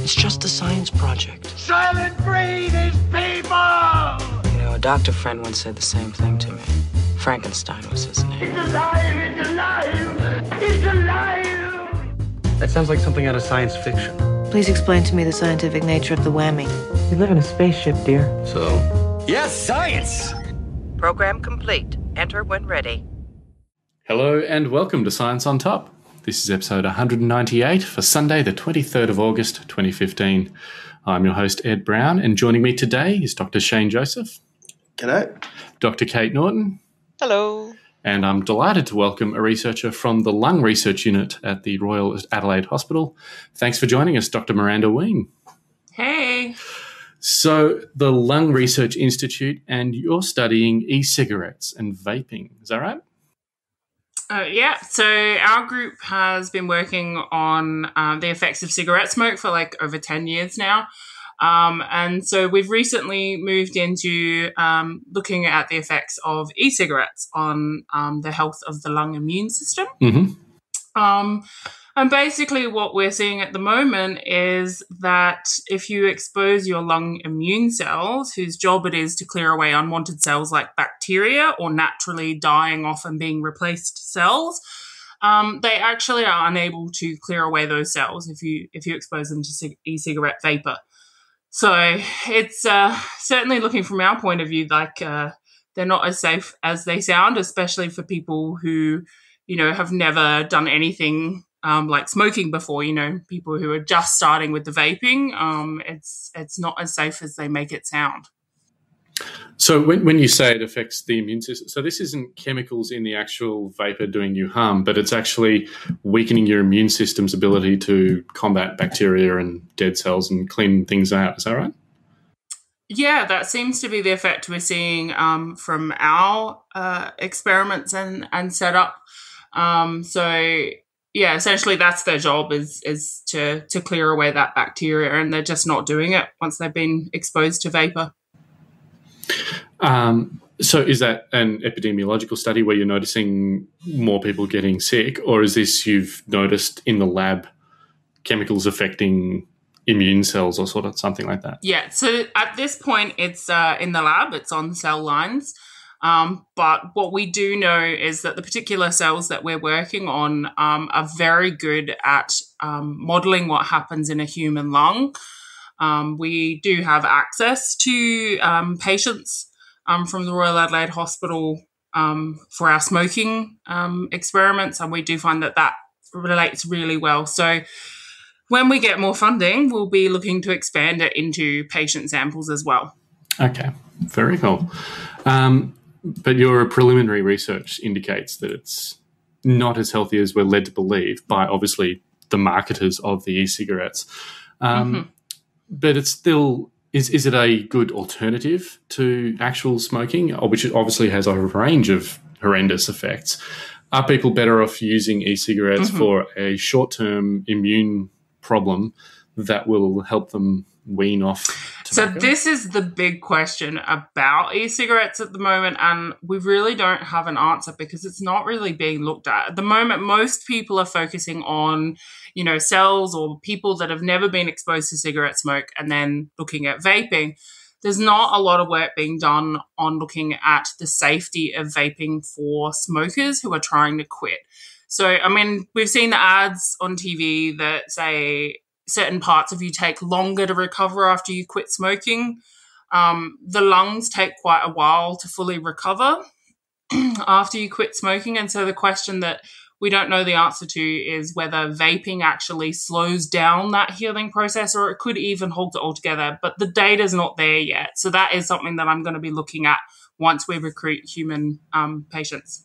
It's just a science project. Silent breed is people! A doctor friend once said the same thing to me. Frankenstein was his name. It's alive! It's alive! It's alive! That sounds like something out of science fiction. Please explain to me the scientific nature of the whammy. We live in a spaceship, dear. So? Yes, science! Program complete. Enter when ready. Hello and welcome to Science on Top. This is episode 198 for Sunday, the 23rd of August, 2015. I'm your host, Ed Brown, and joining me today is Dr. Shane Joseph. G'day. Dr. Kate Norton. Hello. And I'm delighted to welcome a researcher from the Lung Research Unit at the Royal Adelaide Hospital. Thanks for joining us, Dr. Miranda Ween. Hey. So, the Lung Research Institute, and you're studying e-cigarettes and vaping. Is that right? So our group has been working on the effects of cigarette smoke for like over 10 years now. And so we've recently moved into looking at the effects of e-cigarettes on the health of the lung immune system. Mm-hmm. And basically what we're seeing at the moment is that if you expose your lung immune cells, whose job it is to clear away unwanted cells like bacteria or naturally dying off and being replaced cells, they actually are unable to clear away those cells if you expose them to e-cigarette vapor. So it's certainly looking from our point of view like they're not as safe as they sound, especially for people who, have never done anything like smoking before, people who are just starting with the vaping. It's not as safe as they make it sound. So when you say it affects the immune system, so this isn't chemicals in the actual vapor doing you harm, but it's actually weakening your immune system's ability to combat bacteria and dead cells and clean things out. Is that right? Yeah, that seems to be the effect we're seeing from our experiments and setup. Yeah, essentially that's their job is to clear away that bacteria, and they're just not doing it once they've been exposed to vapor. So is that an epidemiological study where you're noticing more people getting sick, or is this you've noticed in the lab chemicals affecting immune cells or sort of something like that? Yeah, so at this point it's in the lab, it's on cell lines. But what we do know is that the particular cells that we're working on are very good at modelling what happens in a human lung. We do have access to patients from the Royal Adelaide Hospital for our smoking experiments, and we do find that relates really well. So when we get more funding, we'll be looking to expand it into patient samples as well. Okay, very cool. But your preliminary research indicates that it's not as healthy as we're led to believe by, obviously, the marketers of the e-cigarettes. But it's still, is it a good alternative to actual smoking, which obviously has a range of horrendous effects? Are people better off using e-cigarettes for a short-term immune problem that will help them wean off tobacco? So this is the big question about e-cigarettes at the moment, and we really don't have an answer because it's not really being looked at. At the moment, most people are focusing on, cells or people that have never been exposed to cigarette smoke and then looking at vaping. There's not a lot of work being done on looking at the safety of vaping for smokers who are trying to quit. So, we've seen the ads on TV that say certain parts of you take longer to recover after you quit smoking. The lungs take quite a while to fully recover after you quit smoking. And so the question that we don't know the answer to is whether vaping actually slows down that healing process, or it could even halt it altogether. But the data's not there yet. So that is something that I'm going to be looking at once we recruit human patients.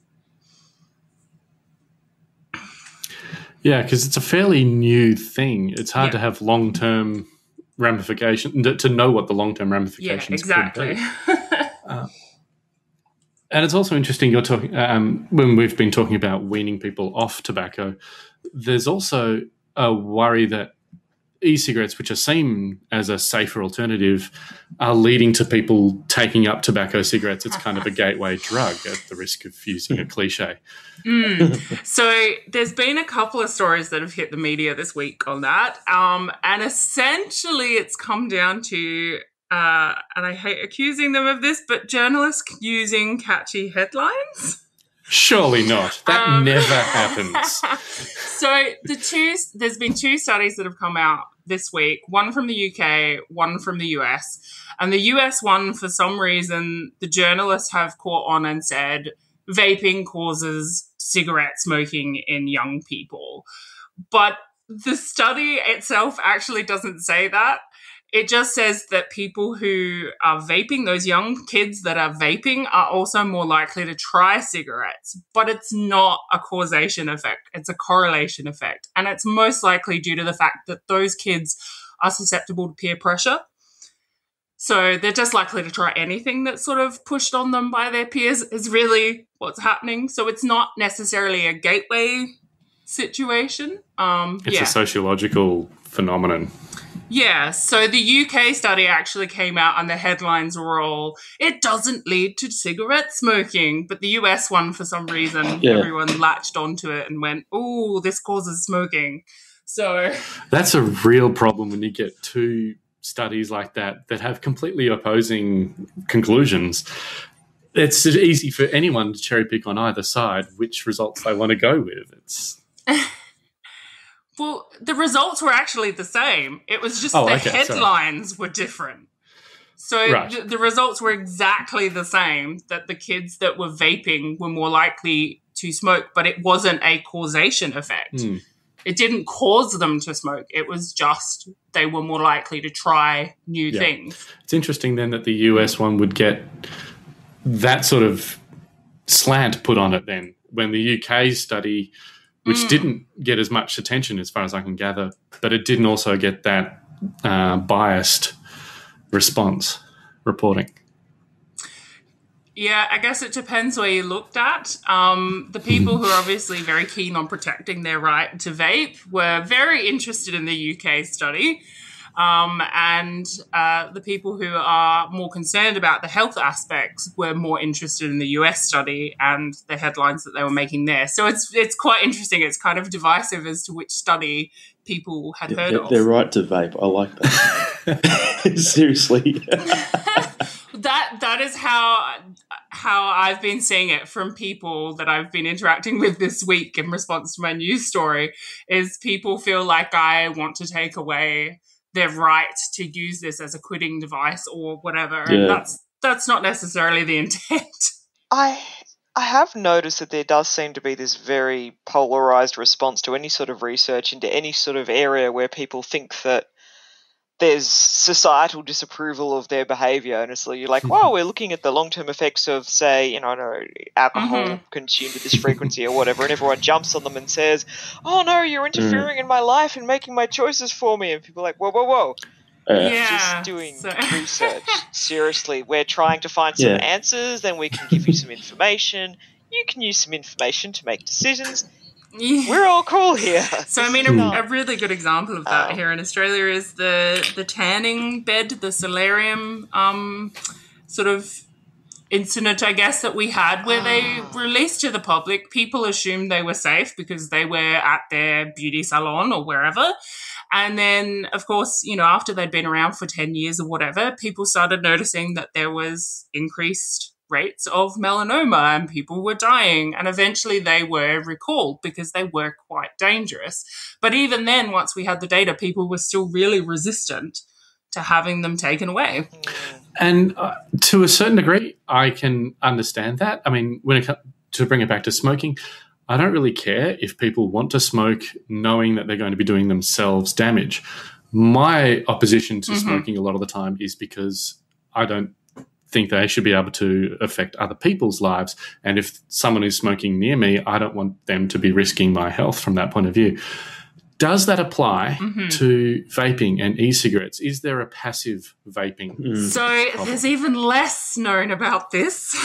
Yeah, because it's a fairly new thing. It's hard to have long-term ramifications, to know what the long-term ramifications could be. And it's also interesting you're talking, when we've been talking about weaning people off tobacco, there's also a worry that e-cigarettes, which are seen as a safer alternative, are leading to people taking up tobacco cigarettes. It's kind of a gateway drug, at the risk of using a cliche. So there's been a couple of stories that have hit the media this week on that. And essentially it's come down to, and I hate accusing them of this, but journalists using catchy headlines. Surely not. That never happens. So there's been two studies that have come out this week, one from the UK, one from the US. And the US one, for some reason, the journalists have caught on and said vaping causes cigarette smoking in young people. But the study itself actually doesn't say that. It just says that people who are vaping, those young kids that are vaping, are also more likely to try cigarettes. But it's not a causation effect. It's a correlation effect. And it's most likely due to the fact that those kids are susceptible to peer pressure. So they're just likely to try anything that's sort of pushed on them by their peers is really what's happening. So it's not necessarily a gateway situation. It's a sociological phenomenon. Yeah, so the UK study actually came out and the headlines were all, it doesn't lead to cigarette smoking. But the US one, for some reason, everyone latched onto it and went, oh, this causes smoking. So that's a real problem when you get two studies like that have completely opposing conclusions. It's easy for anyone to cherry pick on either side which results they want to go with. It's... Well, the results were actually the same. It was just headlines were different. So the results were exactly the same, that the kids that were vaping were more likely to smoke, but it wasn't a causation effect. It didn't cause them to smoke. It was just they were more likely to try new things. It's interesting then that the US one would get that sort of slant put on it then, when the UK study, which didn't get as much attention as far as I can gather, but it didn't also get that biased response reporting. Yeah, I guess it depends where you looked at. The people who are obviously very keen on protecting their right to vape were very interested in the UK study. And the people who are more concerned about the health aspects were more interested in the US study and the headlines that they were making there. So it's quite interesting. It's kind of divisive as to which study people had heard of. Their right to vape. I like that. Seriously. That is how I've been seeing it from people that I've been interacting with this week in response to my news story, is people feel like I want to take away their right to use this as a quitting device or whatever. Yeah. And that's not necessarily the intent. I have noticed that there does seem to be this very polarized response to any sort of research into any sort of area where people think that there's societal disapproval of their behaviour. And it's like, you're like, wow, we're looking at the long-term effects of, say, alcohol consumed at this frequency or whatever, and everyone jumps on them and says, oh, no, you're interfering in my life and making my choices for me. And people are like, whoa. Just doing research. Seriously, we're trying to find some answers, then we can give you some information. You can use some information to make decisions. We're all cool here. So, I mean, a really good example of that here in Australia is the tanning bed, the solarium sort of incident, I guess, that we had where they released to the public. People assumed they were safe because they were at their beauty salon or wherever. And then, of course, after they'd been around for 10 years or whatever, people started noticing that there was increased rates of melanoma and people were dying, and eventually they were recalled because they were quite dangerous. But even then, once we had the data, people were still really resistant to having them taken away. And to a certain degree, I can understand that. I mean, when it comes to bring it back to smoking, I don't really care if people want to smoke knowing that they're going to be doing themselves damage. My opposition to smoking a lot of the time is because I don't think they should be able to affect other people's lives. And if someone is smoking near me, I don't want them to be risking my health from that point of view. Does that apply to vaping and e-cigarettes? Is there a passive vaping? So there's even less known about this.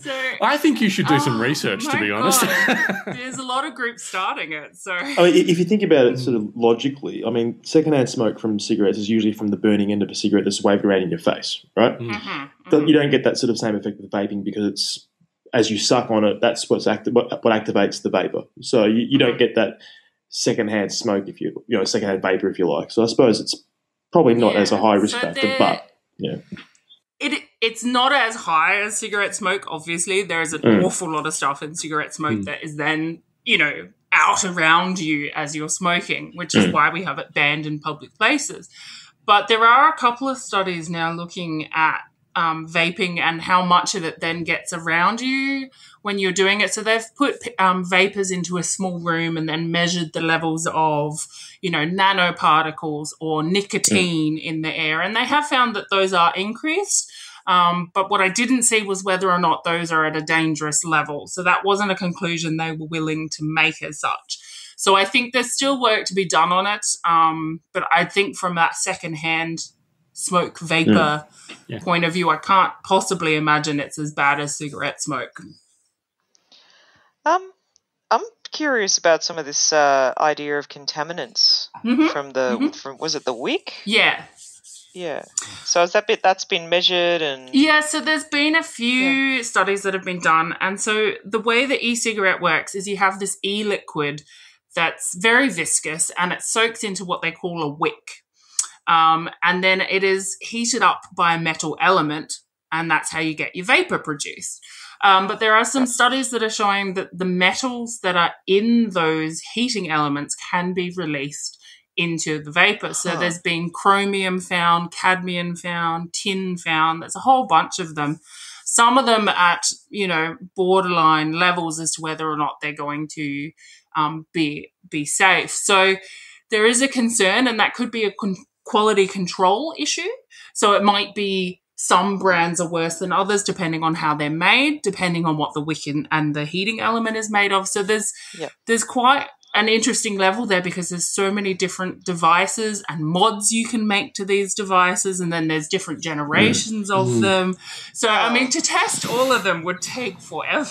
So, I think you should do some research, to my be honest. God. There's a lot of groups starting it. So, I mean, if you think about it sort of logically, I mean, secondhand smoke from cigarettes is usually from the burning end of a cigarette that's waved around in your face, right? But you don't get that sort of same effect with vaping because it's, as you suck on it, that's what activates the vapor. So you don't get that secondhand smoke secondhand vapor, if you like. So I suppose it's probably not as a high risk factor, but yeah. It's not as high as cigarette smoke, obviously. There is an awful lot of stuff in cigarette smoke that is then, out around you as you're smoking, which is why we have it banned in public places. But there are a couple of studies now looking at vaping and how much of it then gets around you when you're doing it. So they've put vapors into a small room and then measured the levels of, nanoparticles or nicotine in the air. And they have found that those are increased. But what I didn't see was whether or not those are at a dangerous level. So that wasn't a conclusion they were willing to make as such. So I think there's still work to be done on it. But I think from that secondhand smoke vapor point of view, I can't possibly imagine it's as bad as cigarette smoke. I'm curious about some of this idea of contaminants from was it the wick? Yeah. Yeah. So has that's been measured and so there's been a few studies that have been done, and so the way the e-cigarette works is you have this e-liquid that's very viscous and it soaks into what they call a wick. And then it is heated up by a metal element, and that's how you get your vapor produced. But there are some studies that are showing that the metals that are in those heating elements can be released into the vapor. So there's been chromium found, cadmium found, tin found. There's a whole bunch of them. Some of them at, borderline levels as to whether or not they're going to be safe. So there is a concern, and that could be a quality control issue. So it might be some brands are worse than others depending on how they're made, depending on what the wick and the heating element is made of. So there's quite an interesting level there because there's so many different devices and mods you can make to these devices, and then there's different generations of them. So, I mean, to test all of them would take forever.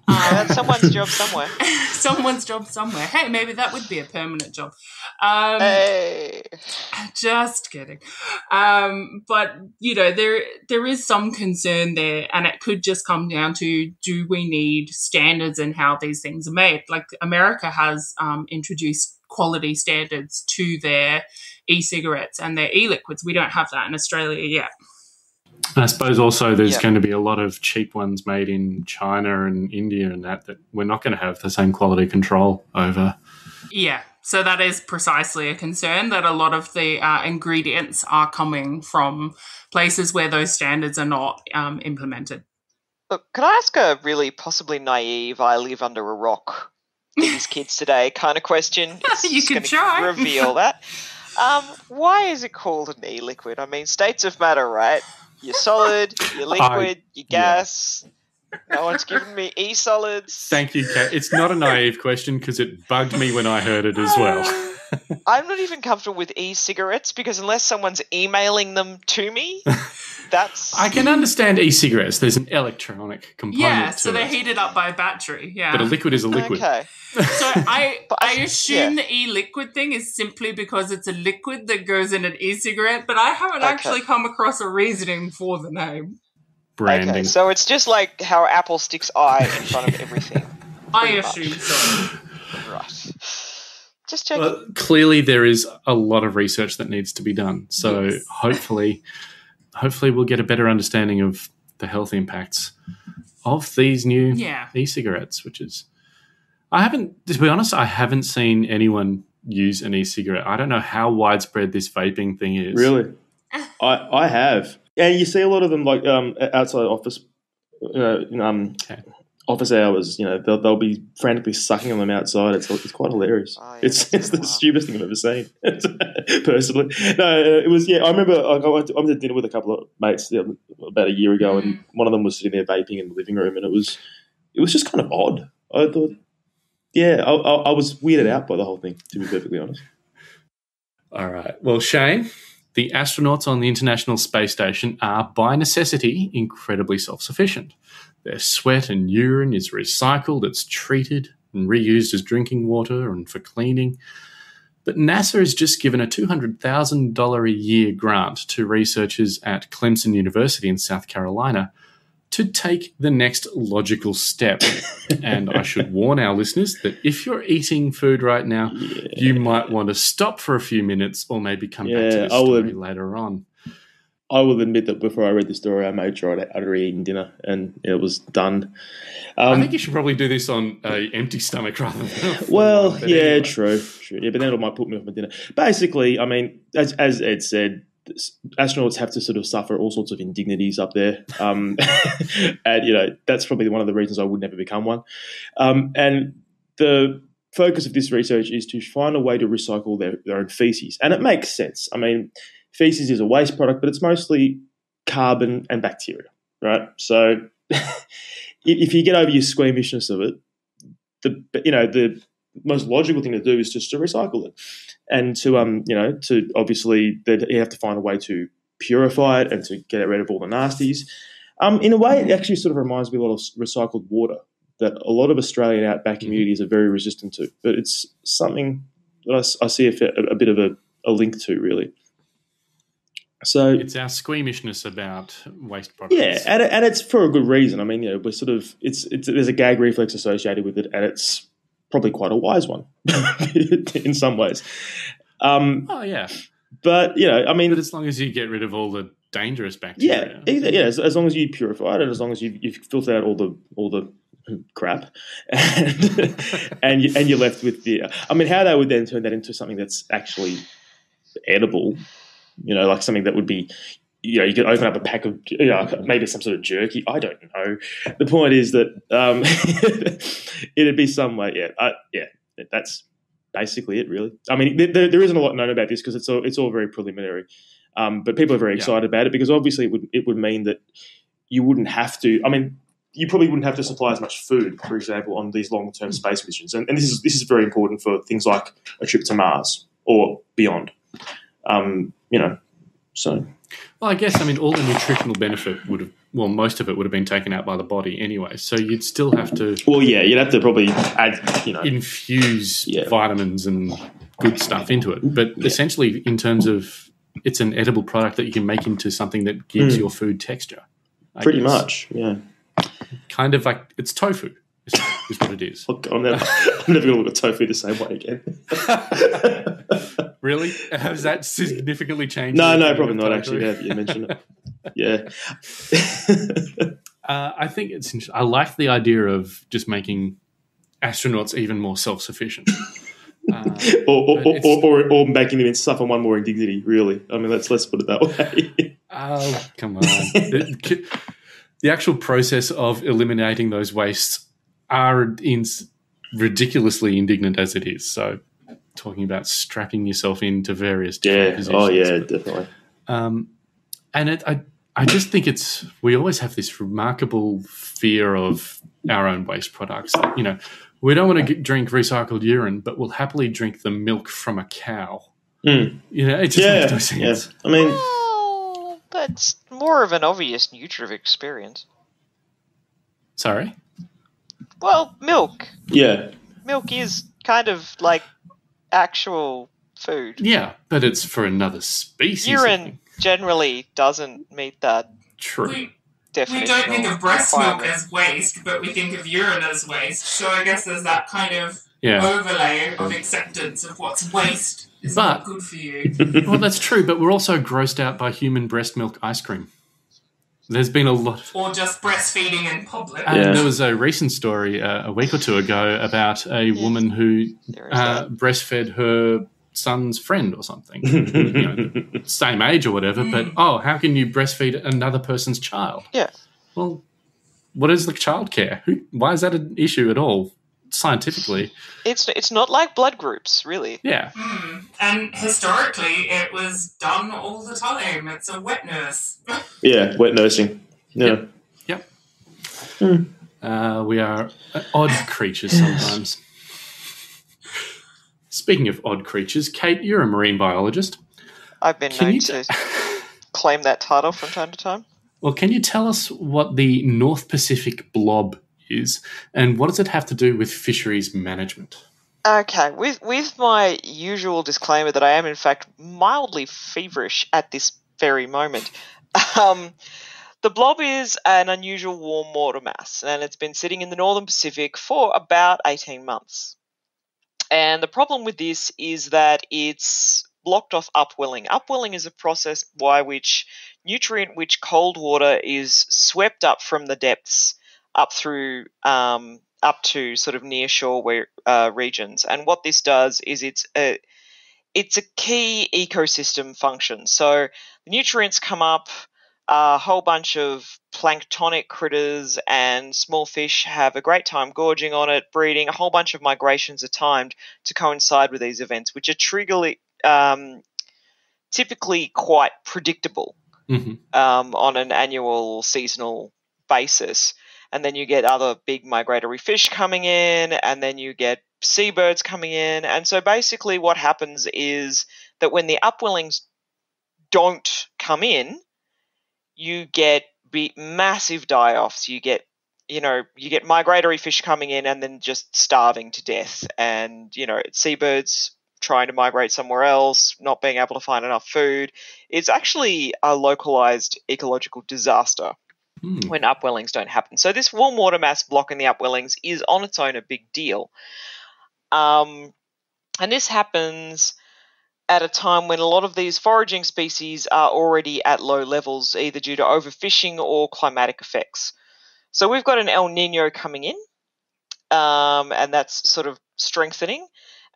That's someone's job somewhere. Someone's job somewhere. Hey, maybe that would be a permanent job. Hey. Just kidding. But, there is some concern there, and it could just come down to, do we need standards in how these things are made? Like America has introduced quality standards to their e-cigarettes and their e-liquids. We don't have that in Australia yet. I suppose also there's going to be a lot of cheap ones made in China and India and that we're not going to have the same quality control over. Yeah, so that is precisely a concern, that a lot of the ingredients are coming from places where those standards are not implemented. Look, can I ask a really possibly naive, I live under a rock, these kids today kind of question? You can try. Reveal that. Why is it called an e-liquid? I mean, states of matter, right? You're solid, you're liquid, you're gas. No one's given me e-solids. Thank you, Kat. It's not a naive question because it bugged me when I heard it as well. I'm not even comfortable with e-cigarettes because unless someone's emailing them to me, that's... I can understand e-cigarettes. There's an electronic component to it. Yeah, so they're heated up by a battery, yeah. But a liquid is a liquid. Okay. So I assume the e-liquid thing is simply because it's a liquid that goes in an e-cigarette, but I haven't actually come across a reasoning for the name. Branding. Okay, so it's just like how Apple sticks I in front of everything. I assume so. Right. Just checking. Well, clearly there is a lot of research that needs to be done. So hopefully we'll get a better understanding of the health impacts of these new e-cigarettes, which is... to be honest, I haven't seen anyone use an e-cigarette. I don't know how widespread this vaping thing is. Really? I have. And you see a lot of them like outside office office hours, they'll be frantically sucking on them outside. It's quite hilarious. Oh, yeah, it's the stupidest thing I've ever seen, personally. No, it was, I remember I went to dinner with a couple of mates about a year ago, and one of them was sitting there vaping in the living room, and it was just kind of odd. I thought, I was weirded out by the whole thing, to be perfectly honest. All right. Well, Shane, The astronauts on the International Space Station are, by necessity, incredibly self-sufficient. Their sweat and urine is recycled, it's treated and reused as drinking water and for cleaning. But NASA has just given a $200,000 a year grant to researchers at Clemson University in South Carolina to take the next logical step. And I should warn our listeners that if you're eating food right now, you might want to stop for a few minutes or maybe come back to this story later on. I will admit that before I read the story, I made sure I'd already eaten dinner and it was done. I think you should probably do this on an empty stomach rather than anyway. True. Yeah, but then it might put me off my dinner. Basically, I mean, as Ed said, astronauts have to sort of suffer all sorts of indignities up there. And, that's probably one of the reasons I would never become one. And the focus of this research is to find a way to recycle their own feces. And it makes sense. I mean, feces is a waste product, but it's mostly carbon and bacteria, right? So if you get over your squeamishness of it, the most logical thing to do is just to recycle it. And to obviously you have to find a way to purify it and to get rid of all the nasties. In a way, it actually sort of reminds me a lot of recycled water that a lot of Australian outback communities are very resistant to. But it's something that I see a bit of a link to, really. So it's our squeamishness about waste products. Yeah, and it's for a good reason. I mean, we're sort of there's a gag reflex associated with it, and it's probably quite a wise one in some ways. But but as long as you get rid of all the dangerous bacteria, as long as you purify it, and as long as you filter out all the crap, and you're left with the. I mean, how they would then turn that into something that's actually edible. Like something that would be, you could open up a pack of, maybe some sort of jerky. I don't know. The point is that it'd be some way. That's basically it, really. I mean, there isn't a lot known about this because it's all very preliminary. But people are very excited about it because obviously it would mean that you wouldn't have to. I mean, you probably wouldn't have to supply as much food, for example, on these long-term space missions. And this is very important for things like a trip to Mars or beyond. So. Well, I guess, all the nutritional benefit most of it would have been taken out by the body anyway. So you'd still have to. Well, yeah, you'd have to probably add, infuse vitamins and good stuff into it. But essentially, in terms of, it's an edible product that you can make into something that gives your food texture. Pretty much, yeah. Kind of like it's tofu. Is what it is. Look, I'm never going to look at tofu the same way again. Really? Has that significantly changed? No, probably not. Actually, you mentioned it. Yeah. I think it's interesting. I like the idea of just making astronauts even more self-sufficient, or making them suffer one more indignity. Really, I mean, let's put it that way. Oh, come on! The actual process of eliminating those wastes are ridiculously indignant as it is. So, talking about strapping yourself into various different positions. Oh, yeah, definitely. And I just think we always have this remarkable fear of our own waste products. That, we don't want to drink recycled urine, but we'll happily drink the milk from a cow. It just makes no sense. Yeah. I mean, well, that's more of an obvious nutritive experience. Sorry? Well, milk. Yeah. Milk is kind of like actual food. Yeah, but it's for another species. Urine generally doesn't meet that definition. We don't think of breast milk as waste, but we think of urine as waste. So I guess there's that kind of overlay of acceptance of what's waste is not good for you. Well, that's true, but we're also grossed out by human breast milk ice cream. There's been a lot. Or just breastfeeding in public. There was a recent story a week or two ago about a woman who breastfed her son's friend or something. Same age or whatever, but how can you breastfeed another person's child? Yeah. Well, what is the childcare? Why is that an issue at all? Scientifically, it's not like blood groups, really. Yeah. And historically, it was done all the time. It's a wet nurse. Yeah, wet nursing. Yeah. Yep. We are odd creatures sometimes. Speaking of odd creatures, Kate, you're a marine biologist. I've been known to claim that title from time to time. Well, can you tell us what the North Pacific blob is, and what does it have to do with fisheries management? Okay, with my usual disclaimer that I am in fact mildly feverish at this very moment. The blob is an unusual warm water mass, and it's been sitting in the Northern Pacific for about 18 months. And the problem with this is that it's blocked off upwelling. Upwelling is a process by which nutrient-rich cold water is swept up from the depths up through up to sort of near shore regions. And what this does is it's a key ecosystem function. So the nutrients come up, a whole bunch of planktonic critters and small fish have a great time gorging on it, breeding. A whole bunch of migrations are timed to coincide with these events, which are typically quite predictable on an annual, seasonal basis. And then you get other big migratory fish coming in, and then you get seabirds coming in. And so basically what happens is that when the upwellings don't come in, you get massive die-offs. You get migratory fish coming in and then just starving to death. And, seabirds trying to migrate somewhere else, not being able to find enough food. It's actually a localized ecological disaster when upwellings don't happen. So this warm water mass blocking the upwellings is on its own a big deal. And this happens at a time when a lot of these foraging species are already at low levels, either due to overfishing or climatic effects. So we've got an El Nino coming in, and that's sort of strengthening.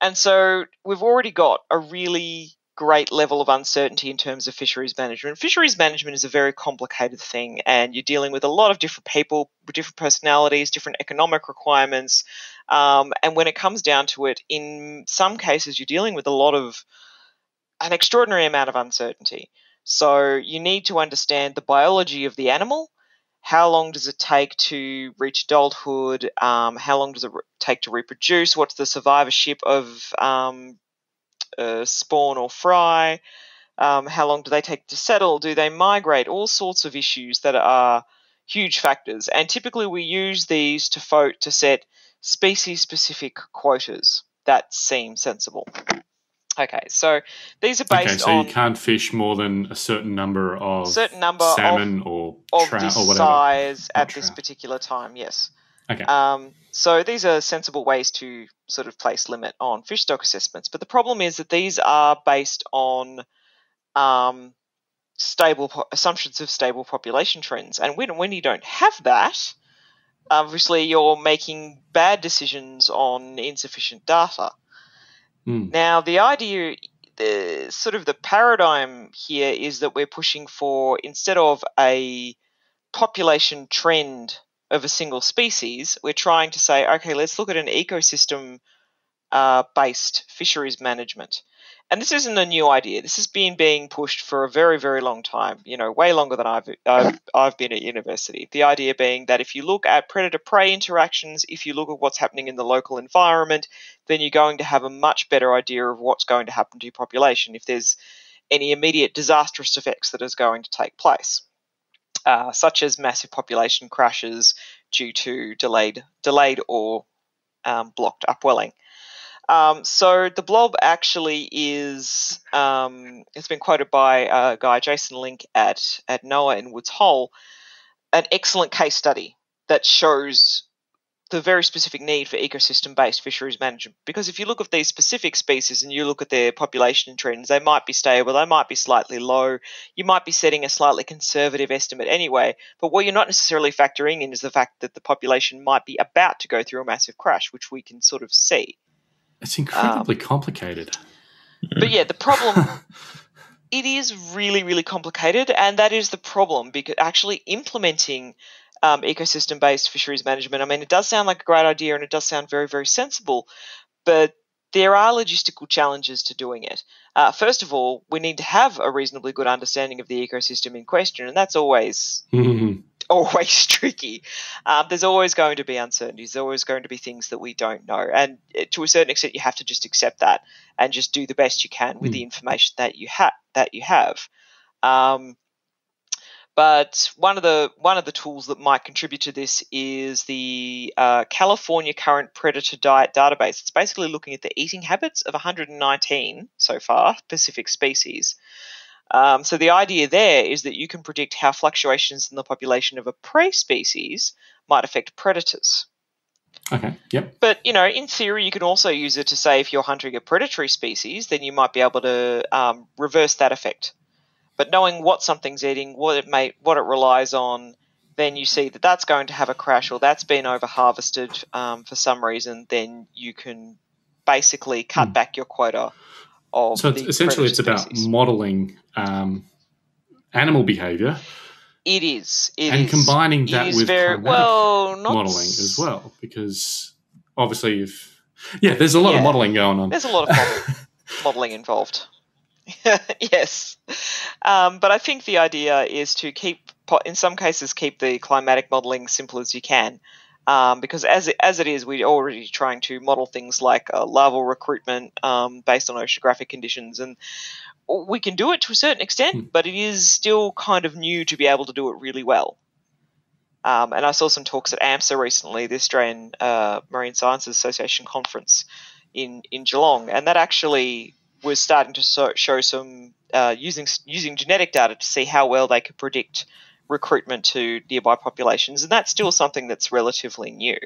And so we've already got a really great level of uncertainty in terms of fisheries management. Fisheries management is a very complicated thing, and you're dealing with a lot of different people with different personalities, different economic requirements. And when it comes down to it, in some cases, you're dealing with an extraordinary amount of uncertainty. So you need to understand the biology of the animal. How long does it take to reach adulthood? How long does it take to reproduce? What's the survivorship of spawn or fry? How long do they take to settle? Do they migrate? All sorts of issues that are huge factors. And typically we use these to set species-specific quotas that seem sensible. Okay, so these are based on... Okay, so you can't fish more than a certain number of salmon or trout this or whatever. Size at this particular time, yes. Okay. So these are sensible ways to sort of place limit on fish stock assessments. But the problem is that these are based on assumptions of stable population trends. And when you don't have that, obviously you're making bad decisions on insufficient data. Now, the idea, the paradigm here is that we're pushing for, instead of a population trend of a single species, we're trying to say, okay, let's look at an ecosystem based fisheries management. And this isn't a new idea. This has been being pushed for a very, very long time, way longer than I've been at university. The idea being that if you look at predator-prey interactions, if you look at what's happening in the local environment, then you're going to have a much better idea of what's going to happen to your population if there's any immediate disastrous effects that is going to take place, such as massive population crashes due to delayed or blocked upwelling. So the blob actually is, it's been quoted by guy Jason Link at NOAA in Woods Hole, an excellent case study that shows the very specific need for ecosystem-based fisheries management. Because if you look at these specific species and you look at their population trends, they might be stable, they might be slightly low, you might be setting a slightly conservative estimate anyway, but what you're not necessarily factoring in is the fact that the population might be about to go through a massive crash, which we can sort of see. It's incredibly complicated. But yeah, the problem, it is really, really complicated, and that is the problem, because actually implementing ecosystem-based fisheries management, I mean, it does sound like a great idea and it does sound very, very sensible, but there are logistical challenges to doing it. First of all, we need to have a reasonably good understanding of the ecosystem in question, and that's always tricky. There's always going to be uncertainties. There's always going to be things that we don't know. And to a certain extent, you have to just accept that and just do the best you can with the information that you have. that you have. But one of the tools that might contribute to this is the California Current Predator Diet Database. It's basically looking at the eating habits of 119 so far Pacific species. So the idea there is that you can predict how fluctuations in the population of a prey species might affect predators. Okay, yep. But, in theory, you can also use it to say if you're hunting a predatory species, then you might be able to reverse that effect. But knowing what something's eating, what it relies on, then you see that that's going to have a crash or that's been over-harvested for some reason, then you can basically cut back your quota of So the essentially it's predator about species. modelling animal behaviour. It is. And combining that with climatic modelling modelling as well, because obviously there's a lot of modelling going on. There's a lot of modelling involved. Yes. But I think the idea is to in some cases, keep the climatic modelling simple as you can. Because as it is, we're already trying to model things like larval recruitment based on oceanographic conditions, and we can do it to a certain extent, but it is still kind of new to be able to do it really well. And I saw some talks at AMSA recently, the Australian Marine Sciences Association conference in Geelong, and that actually was starting to show some using genetic data to see how well they could predict recruitment to nearby populations, and that's still something that's relatively new.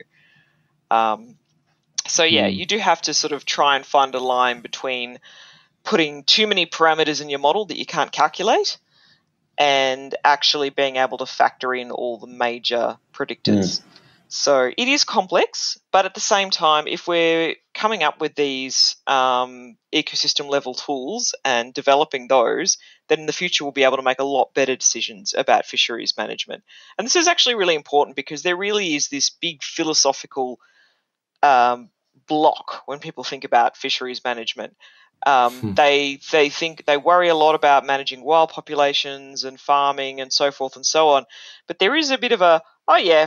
You do have to sort of try and find a line between putting too many parameters in your model that you can't calculate and actually being able to factor in all the major predictors. So it is complex, but at the same time, if we're coming up with these ecosystem level tools and developing those, then in the future we'll be able to make a lot better decisions about fisheries management. And this is actually really important because there really is this big philosophical block when people think about fisheries management. They worry a lot about managing wild populations and farming and so forth and so on, but there is a bit of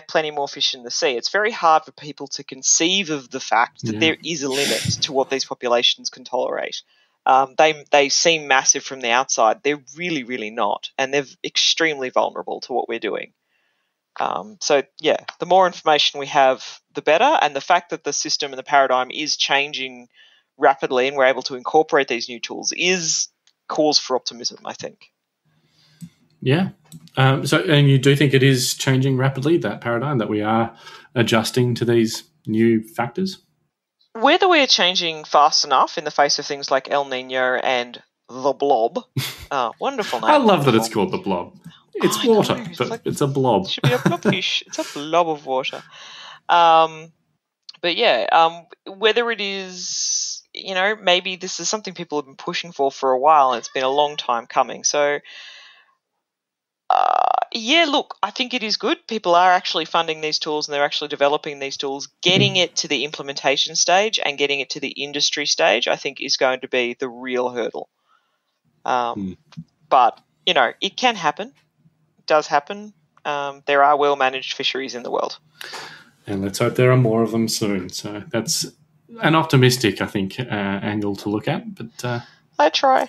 plenty more fish in the sea. It's very hard for people to conceive of the fact that there is a limit to what these populations can tolerate. They seem massive from the outside. They're really, really not, and they're extremely vulnerable to what we're doing. The more information we have, the better, and the fact that the system and the paradigm is changing rapidly and we're able to incorporate these new tools is cause for optimism, I think. Yeah. And you do think it is changing rapidly, that paradigm, that we are adjusting to these new factors? Whether we're changing fast enough in the face of things like El Nino and the blob, wonderful name. I love that it's called the blob. It's water, but it's a blob. It should be a blobfish. It's a blob of water. Whether it is, maybe this is something people have been pushing for a while, and it's been a long time coming. So, I think it is good. People are actually funding these tools and they're actually developing these tools. Getting it to the implementation stage and getting it to the industry stage, I think, is going to be the real hurdle. But, it can happen. It does happen. There are well-managed fisheries in the world. And let's hope there are more of them soon. So that's an optimistic, I think, angle to look at. But I try.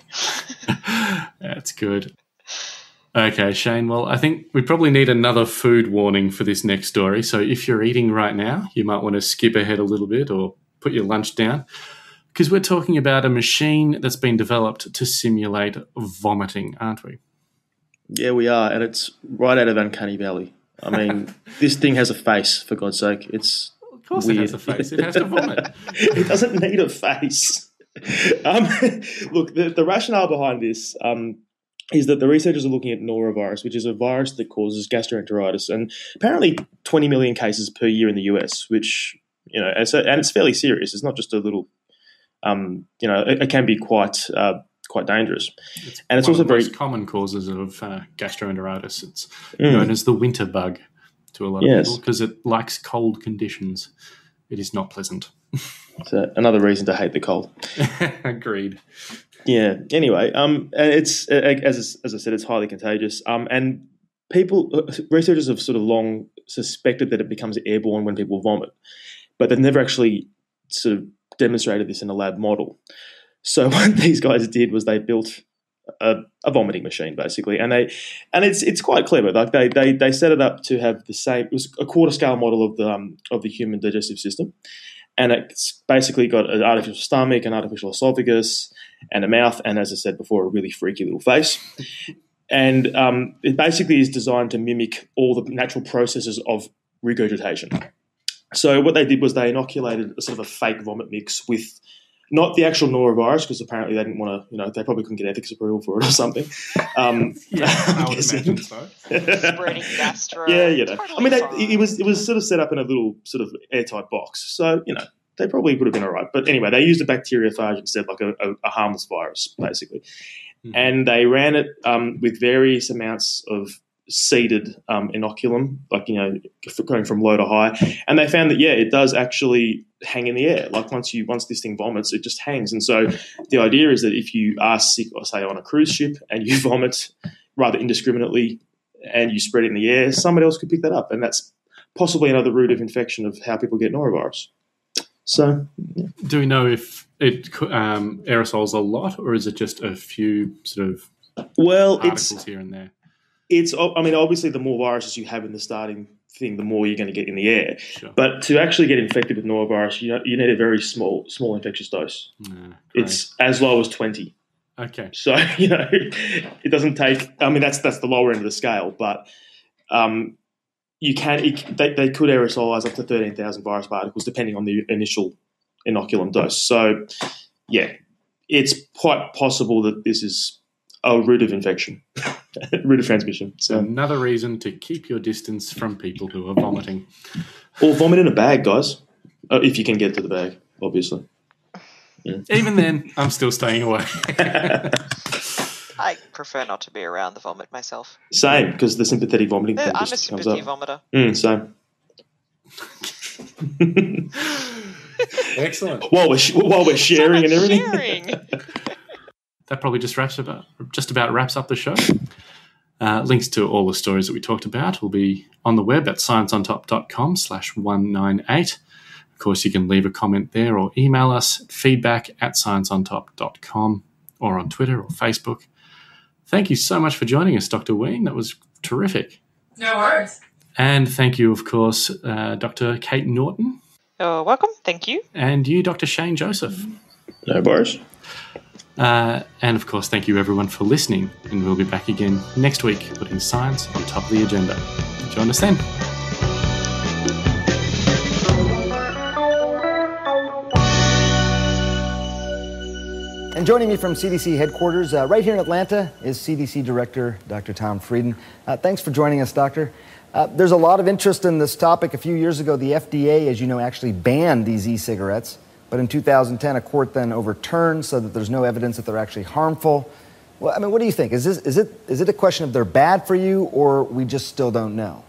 That's good. Okay, Shane, well, I think we probably need another food warning for this next story. So if you're eating right now, you might want to skip ahead a little bit or put your lunch down, because we're talking about a machine that's been developed to simulate vomiting, aren't we? Yeah, we are, and it's right out of Uncanny Valley. I mean, this thing has a face, for God's sake. It's Of course weird. It has a face. It has to vomit. It doesn't need a face. Look, the rationale behind this is that the researchers are looking at norovirus, which is a virus that causes gastroenteritis, and apparently 20 million cases per year in the US, which, and it's fairly serious. It's not just a little, it can be quite dangerous. It's also very most common causes of gastroenteritis. It's known as the winter bug to a lot of people because it likes cold conditions. It is not pleasant. So another reason to hate the cold. Agreed. Yeah. Anyway, it's as I said, it's highly contagious. And researchers have sort of long suspected that it becomes airborne when people vomit, but they've never actually sort of demonstrated this in a lab model. So what these guys did was they built a vomiting machine, basically, and it's quite clever. Like they set it up to have the same. It was a quarter scale model of the human digestive system, and it's basically got an artificial stomach, an artificial esophagus, and a mouth, and as I said before, a really freaky little face. And it basically is designed to mimic all the natural processes of regurgitation. So what they did was they inoculated a sort of a fake vomit mix with not the actual norovirus, because apparently they didn't want to, they probably couldn't get ethics approval for it or something. I would imagine so. Spreading gastro. Yeah, Totally I mean, fine. it was sort of set up in a little sort of airtight box. So, they probably would have been all right. But anyway, they used a bacteriophage instead, like a harmless virus, basically. Mm-hmm. And they ran it with various amounts of seeded inoculum, like, going from low to high. And they found that, it does actually hang in the air. Like once this thing vomits, it just hangs. And so the idea is that if you are sick, or say on a cruise ship, and you vomit rather indiscriminately and you spread it in the air, somebody else could pick that up. And that's possibly another route of infection of how people get norovirus. So, yeah. Do we know if it aerosols a lot, or is it just a few sort of particles here and there? Obviously, the more viruses you have in the starting thing, the more you're going to get in the air. Sure. But to actually get infected with norovirus, you need a very small infectious dose. It's as low as 20. Okay. So, it doesn't take – that's the lower end of the scale. But they could aerosolize up to 13,000 virus particles depending on the initial inoculum dose. So, it's quite possible that this is a route of infection. Route of transmission. So another reason to keep your distance from people who are vomiting. Or vomit in a bag, guys. If you can get to the bag, obviously. Yeah. Even then, I'm still staying away. I prefer not to be around the vomit myself. Same, because the sympathetic vomiting thing I'm just a sympathy comes up. vomiter. Same. Excellent. While we're sharing and everything. That probably just about wraps up the show. Links to all the stories that we talked about will be on the web at scienceontop.com/198. Of course, you can leave a comment there or email us at feedback@scienceontop.com or on Twitter or Facebook. Thank you so much for joining us, Dr. Ween. That was terrific. No worries. And thank you, of course, Dr. Kate Norton. You're welcome. Thank you. And you, Dr. Shane Joseph. No worries. And, of course, thank you, everyone, for listening. And we'll be back again next week, putting science on top of the agenda. Join us then. And joining me from CDC headquarters right here in Atlanta is CDC Director Dr. Tom Frieden. Thanks for joining us, Doctor. There's a lot of interest in this topic. A few years ago, the FDA, as you know, actually banned these e-cigarettes. But in 2010, a court then overturned so that there's no evidence that they're actually harmful. Well, what do you think? Is it a question of they're bad for you, or we just still don't know?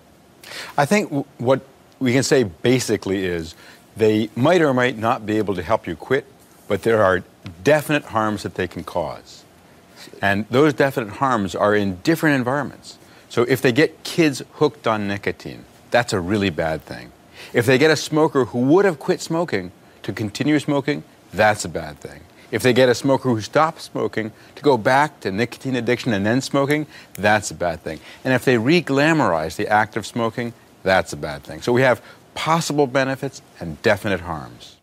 I think what we can say basically is they might or might not be able to help you quit, but there are definite harms that they can cause. And those definite harms are in different environments. So if they get kids hooked on nicotine, that's a really bad thing. If they get a smoker who would have quit smoking to continue smoking, that's a bad thing. If they get a smoker who stops smoking to go back to nicotine addiction and then smoking, that's a bad thing. And if they re-glamorize the act of smoking, that's a bad thing. So we have possible benefits and definite harms.